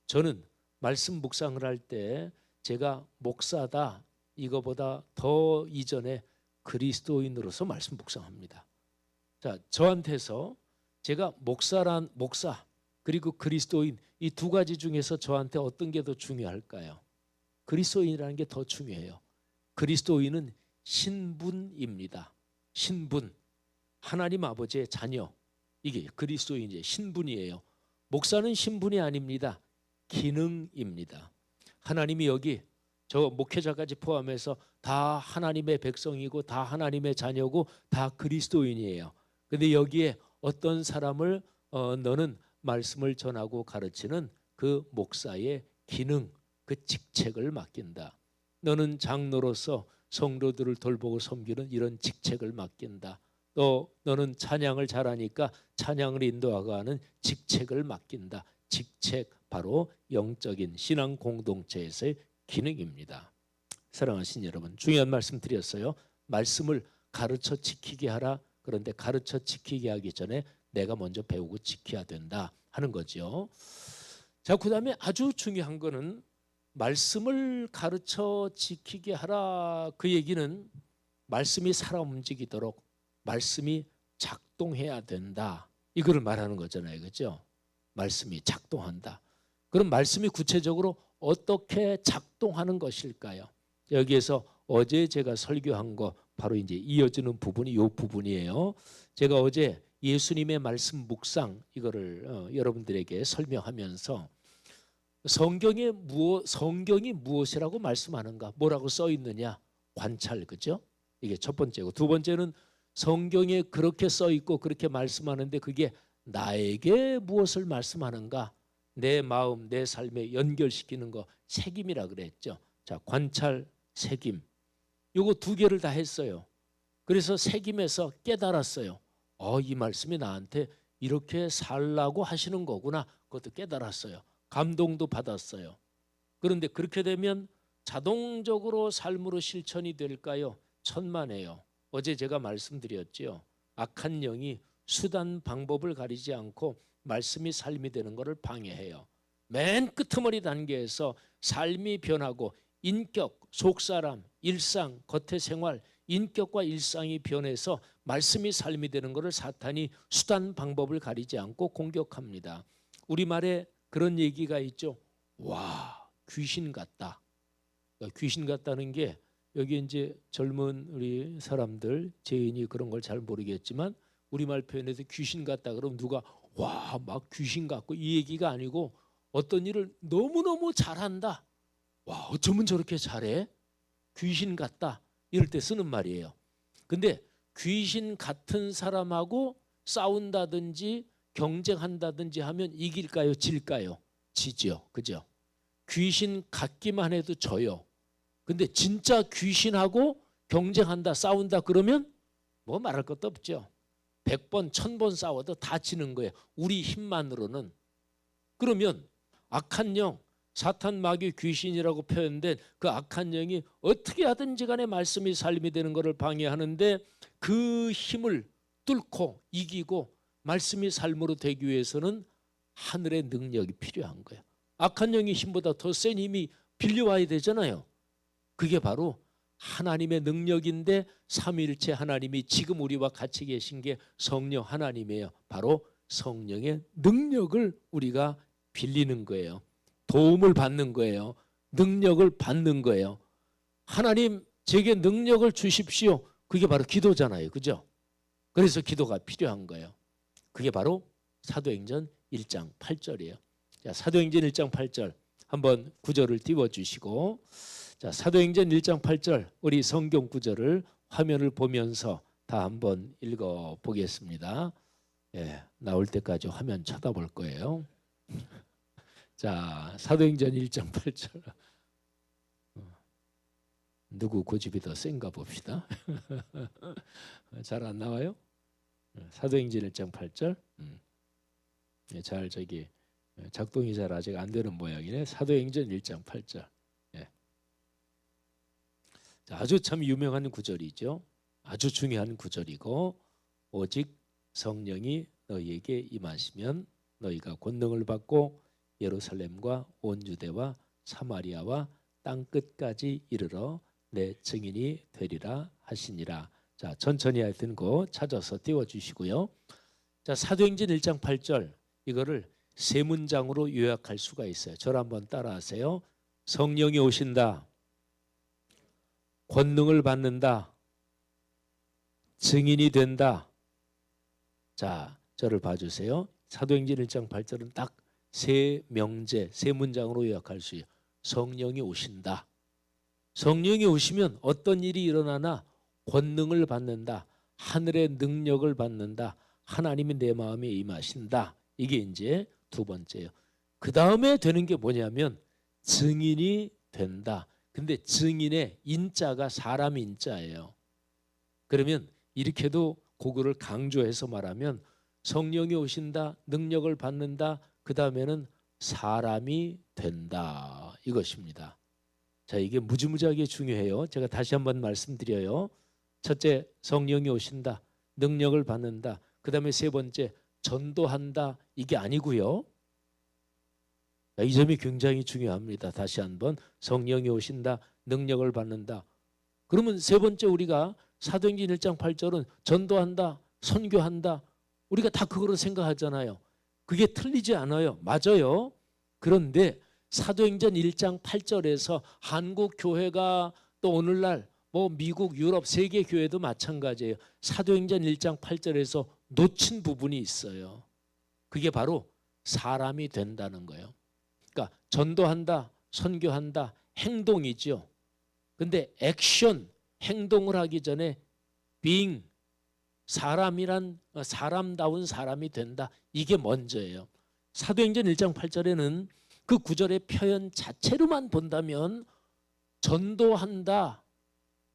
저는 말씀 묵상을 할 때 제가 목사다 이거보다 더 이전에 그리스도인으로서 말씀 묵상합니다. 자, 저한테서 제가 목사 그리고 그리스도인 이 두 가지 중에서 저한테 어떤 게 더 중요할까요? 그리스도인이라는 게 더 중요해요. 그리스도인은 신분입니다. 신분. 하나님 아버지의 자녀. 이게 그리스도인의 신분이에요. 목사는 신분이 아닙니다. 기능입니다. 하나님이 여기 저 목회자까지 포함해서 다 하나님의 백성이고 다 하나님의 자녀고 다 그리스도인이에요. 근데 여기에 어떤 사람을 너는 말씀을 전하고 가르치는 그 목사의 기능, 그 직책을 맡긴다. 너는 장로로서 성도들을 돌보고 섬기는 이런 직책을 맡긴다. 또 너는 찬양을 잘하니까 찬양을 인도하는 직책을 맡긴다. 직책 바로 영적인 신앙 공동체에서의 기능입니다. 사랑하신 여러분, 중요한 말씀 드렸어요. 말씀을 가르쳐 지키게 하라. 그런데 가르쳐 지키게 하기 전에 내가 먼저 배우고 지켜야 된다 하는 거죠. 자, 그다음에 아주 중요한 거는 말씀을 가르쳐 지키게 하라. 그 얘기는 말씀이 살아 움직이도록 말씀이 작동해야 된다. 이거를 말하는 거잖아요. 그렇죠? 말씀이 작동한다. 그럼 말씀이 구체적으로 어떻게 작동하는 것일까요? 여기에서 어제 제가 설교한 거 바로 이제 이어지는 부분이 이 부분이에요. 제가 어제 예수님의 말씀 묵상 이거를 여러분들에게 설명하면서 성경이 무엇이라고 말씀하는가? 뭐라고 써 있느냐? 관찰, 그죠? 이게 첫 번째고, 두 번째는 성경에 그렇게 써 있고 그렇게 말씀하는데 그게 나에게 무엇을 말씀하는가? 내 마음, 내 삶에 연결시키는 거 책임이라 그랬죠. 자, 관찰, 책임. 요거 두 개를 다 했어요. 그래서 책임에서 깨달았어요. 이 말씀이 나한테 이렇게 살라고 하시는 거구나. 그것도 깨달았어요. 감동도 받았어요. 그런데 그렇게 되면 자동적으로 삶으로 실천이 될까요? 천만에요. 어제 제가 말씀드렸죠. 악한 영이 수단 방법을 가리지 않고 말씀이 삶이 되는 것을 방해해요. 맨 끄트머리 단계에서 삶이 변하고 인격, 속사람, 일상, 겉의 생활, 인격과 일상이 변해서 말씀이 삶이 되는 것을 사탄이 수단 방법을 가리지 않고 공격합니다. 우리말에 그런 얘기가 있죠. 와, 귀신 같다. 그러니까 귀신 같다는 게 여기 이제 젊은 우리 사람들 제인이 그런 걸 잘 모르겠지만 우리말 표현에서 귀신 같다 그러면 누가 와, 막 귀신 같고 이 얘기가 아니고 어떤 일을 너무너무 잘한다. 와, 어쩌면 저렇게 잘해? 귀신 같다. 이럴 때 쓰는 말이에요. 근데 귀신 같은 사람하고 싸운다든지 경쟁한다든지 하면 이길까요? 질까요? 지죠. 그죠? 귀신 같기만 해도 져요. 근데 진짜 귀신하고 경쟁한다, 싸운다 그러면 뭐 말할 것도 없죠. 100번, 1000번 싸워도 다 지는 거예요. 우리 힘만으로는. 그러면 악한 영, 사탄, 마귀, 귀신이라고 표현된 그 악한 영이 어떻게 하든지 간에 말씀이 삶이 되는 것을 방해하는데 그 힘을 뚫고 이기고 말씀이 삶으로 되기 위해서는 하늘의 능력이 필요한 거예요. 악한 영의 힘보다 더 센 힘이 빌려와야 되잖아요. 그게 바로 하나님의 능력인데 삼위일체 하나님이 지금 우리와 같이 계신 게 성령 하나님이에요. 바로 성령의 능력을 우리가 빌리는 거예요. 도움을 받는 거예요. 능력을 받는 거예요. 하나님 제게 능력을 주십시오. 그게 바로 기도잖아요. 그죠? 그래서 기도가 필요한 거예요. 그게 바로 사도행전 1장 8절이에요. 자, 사도행전 1장 8절 한번 구절을 띄워주시고, 자, 사도행전 1장 8절 우리 성경 구절을 화면을 보면서 다 한번 읽어보겠습니다. 예, 나올 때까지 화면 쳐다볼 거예요. 자, 사도행전 1장 8절. 누구 고집이 더 센가 봅시다. 잘 안 나와요? 사도행전 1장 8절. 잘 저기 작동이 잘 아직 안 되는 모양이네. 사도행전 1장 8절. 예. 자, 아주 참 유명한 구절이죠. 아주 중요한 구절이고, 오직 성령이 너희에게 임하시면 너희가 권능을 받고 예루살렘과 온 유대와 사마리아와 땅 끝까지 이르러 내 증인이 되리라 하시니라. 자, 천천히 하여튼 거 찾아서 띄워주시고요. 자, 사도행전 1장 8절 이거를 세 문장으로 요약할 수가 있어요. 저를 한번 따라하세요. 성령이 오신다. 권능을 받는다. 증인이 된다. 자, 저를 봐주세요. 사도행전 1장 8절은 딱 세 명제, 세 문장으로 요약할 수 있어요. 성령이 오신다. 성령이 오시면 어떤 일이 일어나나 권능을 받는다. 하늘의 능력을 받는다. 하나님이 내 마음에 임하신다. 이게 이제 두 번째예요. 그 다음에 되는 게 뭐냐면 증인이 된다. 근데 증인의 인자가 사람 인자예요. 그러면 이렇게도 그거를 강조해서 말하면 성령이 오신다. 능력을 받는다. 그 다음에는 사람이 된다. 이것입니다. 자, 이게 무지무지하게 중요해요. 제가 다시 한번 말씀드려요. 첫째, 성령이 오신다. 능력을 받는다. 그 다음에 세 번째, 전도한다. 이게 아니고요. 자, 이 점이 굉장히 중요합니다. 다시 한번 성령이 오신다. 능력을 받는다. 그러면 세 번째 우리가 사도행전 1장 8절은 전도한다. 선교한다. 우리가 다 그거로 생각하잖아요. 그게 틀리지 않아요. 맞아요. 그런데 사도행전 1장 8절에서 한국 교회가 또 오늘날 뭐 미국, 유럽, 세계 교회도 마찬가지예요. 사도행전 1장 8절에서 놓친 부분이 있어요. 그게 바로 사람이 된다는 거예요. 그러니까 전도한다, 선교한다, 행동이죠. 근데 액션, 행동을 하기 전에 being, 사람다운 사람이 된다. 이게 먼저예요. 사도행전 1장 8절에는 그 구절의 표현 자체로만 본다면 전도한다.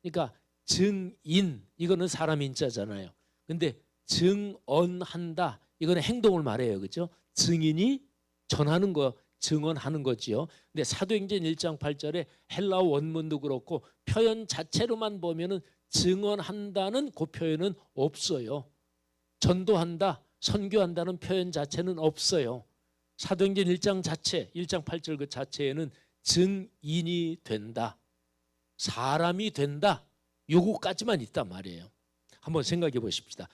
그러니까 증인, 이거는 사람 인자잖아요. 근데 증언한다. 이거는 행동을 말해요. 그렇죠? 증인이 전하는 거, 증언하는 거지요. 근데 사도행전 1장 8절에 헬라어 원문도 그렇고 표현 자체로만 보면은 증언한다는 그 표현은 없어요. 전도한다, 선교한다는 표현 자체는 없어요. 사도행전 1장 자체, 1장 8절 그 자체에는 증인이 된다, 사람이 된다, 요거까지만 있단 말이에요. 한번 생각해 보십시다.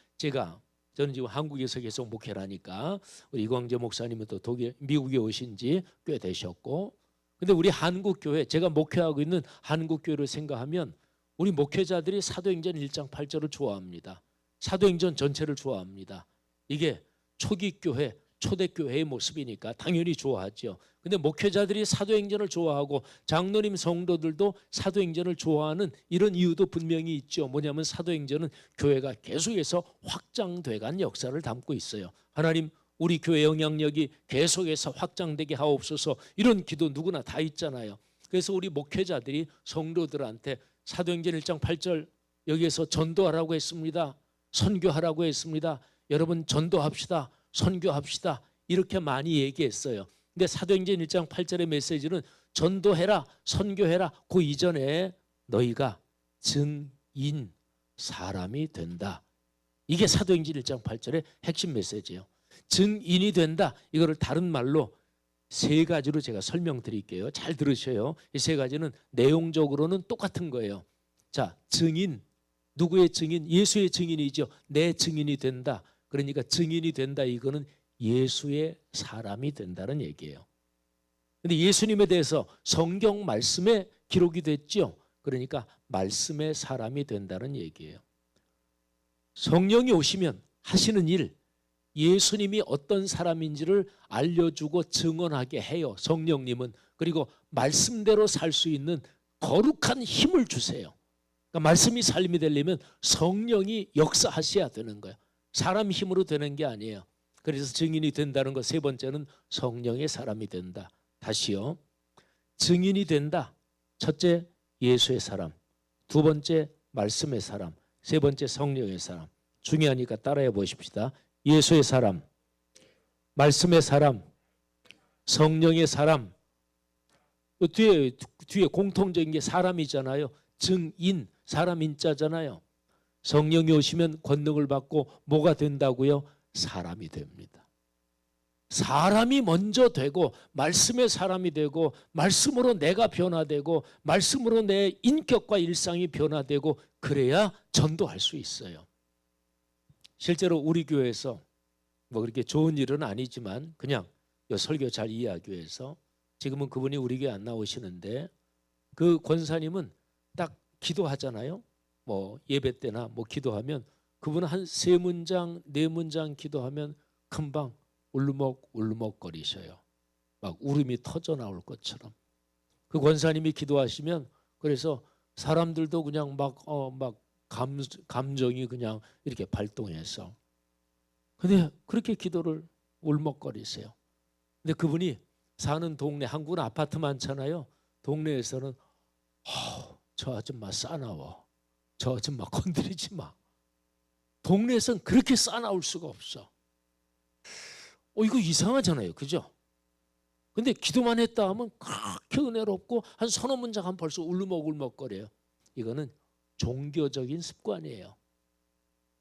저는 지금 한국에서 계속 목회를 하니까 우리 이광재 목사님은 또 미국에 오신 지 꽤 되셨고, 근데 우리 한국 교회, 제가 목회하고 있는 한국 교회를 생각하면 우리 목회자들이 사도행전 1장 8절을 좋아합니다. 사도행전 전체를 좋아합니다. 이게 초기 교회, 초대교회의 모습이니까 당연히 좋아하죠. 근데 목회자들이 사도행전을 좋아하고 장로님 성도들도 사도행전을 좋아하는 이런 이유도 분명히 있죠. 뭐냐면 사도행전은 교회가 계속해서 확장돼간 역사를 담고 있어요. 하나님, 우리 교회 영향력이 계속해서 확장되게 하옵소서, 이런 기도 누구나 다 있잖아요. 그래서 우리 목회자들이 성도들한테 사도행전 1장 8절 여기에서 전도하라고 했습니다. 선교하라고 했습니다. 여러분 전도합시다. 선교합시다. 이렇게 많이 얘기했어요. 근데 사도행전 1장 8절의 메시지는 전도해라, 선교해라. 그 이전에 너희가 증인, 사람이 된다. 이게 사도행전 1장 8절의 핵심 메시지예요. 증인이 된다. 이거를 다른 말로 세 가지로 제가 설명드릴게요. 잘 들으셔요. 이 세 가지는 내용적으로는 똑같은 거예요. 자, 증인, 누구의 증인? 예수의 증인이죠. 내 증인이 된다. 그러니까 증인이 된다, 이거는 예수의 사람이 된다는 얘기예요. 근데 예수님에 대해서 성경 말씀에 기록이 됐죠. 그러니까 말씀의 사람이 된다는 얘기예요. 성령이 오시면 하시는 일, 예수님이 어떤 사람인지를 알려주고 증언하게 해요. 성령님은. 그리고 말씀대로 살 수 있는 거룩한 힘을 주세요. 그러니까 말씀이 삶이 되려면 성령이 역사하셔야 되는 거예요. 사람 힘으로 되는 게 아니에요. 그래서 증인이 된다는 것, 세 번째는 성령의 사람이 된다. 다시요. 증인이 된다. 첫째, 예수의 사람. 두 번째, 말씀의 사람. 세 번째, 성령의 사람. 중요하니까 따라해 보십시다. 예수의 사람, 말씀의 사람, 성령의 사람. 그 뒤에 공통적인 게 사람이잖아요. 증인, 사람 인자잖아요. 성령이 오시면 권능을 받고 뭐가 된다고요? 사람이 됩니다. 사람이 먼저 되고 말씀의 사람이 되고 말씀으로 내가 변화되고 말씀으로 내 인격과 일상이 변화되고 그래야 전도할 수 있어요. 실제로 우리 교회에서 뭐 그렇게 좋은 일은 아니지만 그냥 설교 잘 이해하기 위해서 지금은 그분이 우리 교회 안 나오시는데 그 권사님은 딱 기도하잖아요. 뭐 예배 때나 뭐 기도하면 그분은 한 3문장 4문장 기도하면 금방 울먹울먹거리셔요. 막 울음이 터져 나올 것처럼. 그 권사님이 기도하시면 그래서 사람들도 그냥 막 감정이 그냥 이렇게 발동해서. 근데 그렇게 기도를 울먹거리세요. 근데 그분이 사는 동네, 한국은 아파트 많잖아요. 동네에서는 저 아줌마 싸나워. 저 아줌마 건드리지 마. 동네에서는 그렇게 싸나울 수가 없어. 이거 이상하잖아요. 그죠? 근데 기도만 했다 하면 그렇게 은혜롭고 한 서너 문장 하면 벌써 울먹울먹거려요. 이거는 종교적인 습관이에요.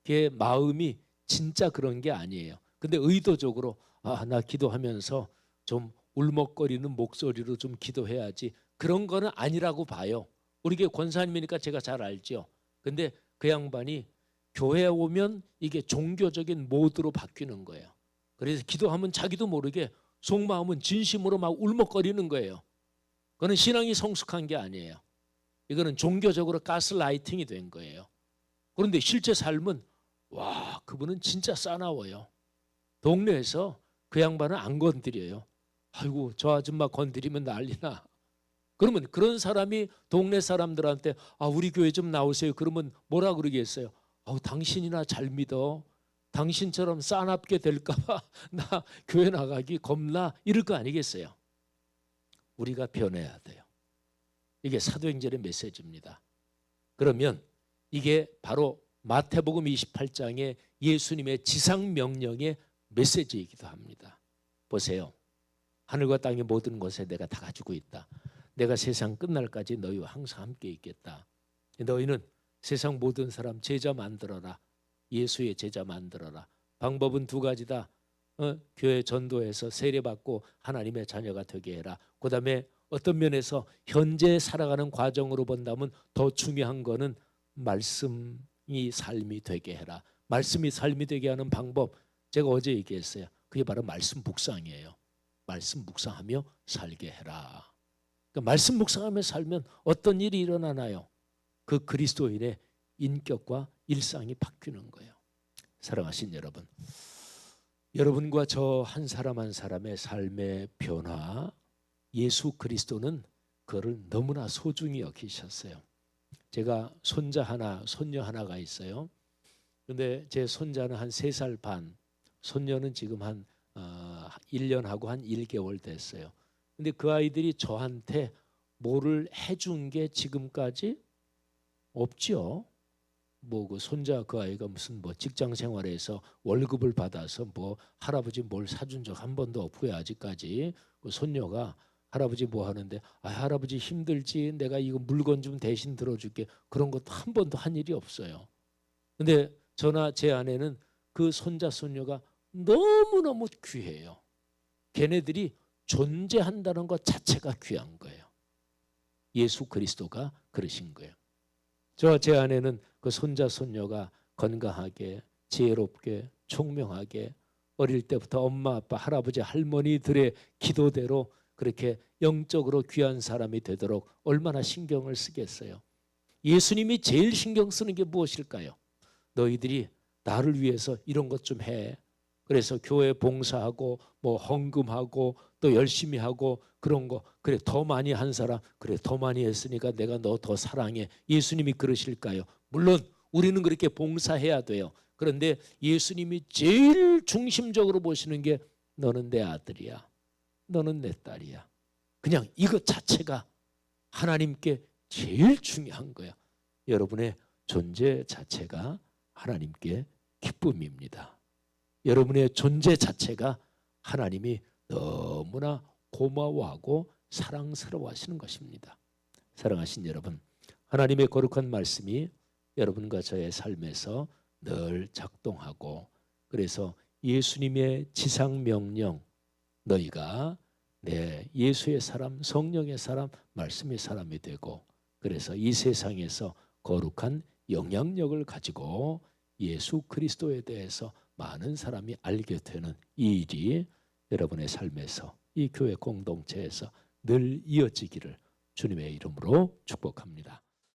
걔 마음이 진짜 그런 게 아니에요. 근데 의도적으로 나 기도하면서 좀 울먹거리는 목소리로 좀 기도해야지. 그런 거는 아니라고 봐요. 우리 교회 권사님이니까 제가 잘 알죠. 근데 그 양반이 교회에 오면 이게 종교적인 모드로 바뀌는 거예요. 그래서 기도하면 자기도 모르게 속마음은 진심으로 막 울먹거리는 거예요. 그거는 신앙이 성숙한 게 아니에요. 이거는 종교적으로 가스라이팅이 된 거예요. 그런데 실제 삶은 와, 그분은 진짜 싸나워요. 동네에서 그 양반은 안 건드려요. 아이고, 저 아줌마 건드리면 난리나. 그러면 그런 사람이 동네 사람들한테 우리 교회 좀 나오세요. 그러면 뭐라 그러겠어요? 당신이나 잘 믿어. 당신처럼 싸납게 될까 봐 나 교회 나가기 겁나 이럴 거 아니겠어요? 우리가 변해야 돼요. 이게 사도행전의 메시지입니다. 그러면 이게 바로 마태복음 28장의 예수님의 지상명령의 메시지이기도 합니다. 보세요. 하늘과 땅의 모든 것에 내가 다 가지고 있다. 내가 세상 끝날까지 너희와 항상 함께 있겠다. 너희는 세상 모든 사람 제자 만들어라. 예수의 제자 만들어라. 방법은 2가지다. 교회 전도해서 세례받고 하나님의 자녀가 되게 해라. 그 다음에 어떤 면에서 현재 살아가는 과정으로 본다면 더 중요한 거는 말씀이 삶이 되게 해라. 말씀이 삶이 되게 하는 방법 제가 어제 얘기했어요. 그게 바로 말씀 묵상이에요. 말씀 묵상하며 살게 해라. 그러니까 말씀 묵상하며 살면 어떤 일이 일어나나요? 그 그리스도인의 인격과 일상이 바뀌는 거예요. 사랑하신 여러분, 여러분과 저 한 사람 한 사람의 삶의 변화, 예수 그리스도는 그를 너무나 소중히 여기셨어요. 제가 손자 하나, 손녀 하나가 있어요. 근데 제 손자는 한 3살 반, 손녀는 지금 한 1년하고 한 1개월 됐어요. 근데 그 아이들이 저한테 뭐를 해준 게 지금까지 없죠. 뭐 그 손자 그 아이가 무슨 뭐 직장 생활에서 월급을 받아서 뭐 할아버지 뭘 사준 적 한 번도 없고요. 아직까지 그 손녀가 할아버지 뭐 하는데 할아버지 힘들지 내가 이거 물건 좀 대신 들어줄게 그런 것도 한 번도 한 일이 없어요. 근데 저나 제 아내는 그 손자 손녀가 너무너무 귀해요. 걔네들이 존재한다는 것 자체가 귀한 거예요. 예수 그리스도가 그러신 거예요. 제 아내는 그 손자 손녀가 건강하게 지혜롭게 총명하게 어릴 때부터 엄마 아빠 할아버지 할머니들의 기도대로 그렇게 영적으로 귀한 사람이 되도록 얼마나 신경을 쓰겠어요. 예수님이 제일 신경 쓰는 게 무엇일까요? 너희들이 나를 위해서 이런 것 좀 해. 그래서 교회 봉사하고 뭐 헌금하고 또 열심히 하고 그런 거 그래 더 많이 한 사람 그래 더 많이 했으니까 내가 너 더 사랑해. 예수님이 그러실까요? 물론 우리는 그렇게 봉사해야 돼요. 그런데 예수님이 제일 중심적으로 보시는 게 너는 내 아들이야. 너는 내 딸이야. 그냥 이것 자체가 하나님께 제일 중요한 거야. 여러분의 존재 자체가 하나님께 기쁨입니다. 여러분의 존재 자체가 하나님이 너무나 고마워하고 사랑스러워 하시는 것입니다. 사랑하신 여러분, 하나님의 거룩한 말씀이 여러분과 저의 삶에서 늘 작동하고 그래서 예수님의 지상명령 너희가 내 예수의 사람, 성령의 사람, 말씀의 사람이 되고 그래서 이 세상에서 거룩한 영향력을 가지고 예수 그리스도에 대해서 많은 사람이 알게 되는 이 일이 여러분의 삶에서 이 교회 공동체에서 늘 이어지기를 주님의 이름으로 축복합니다.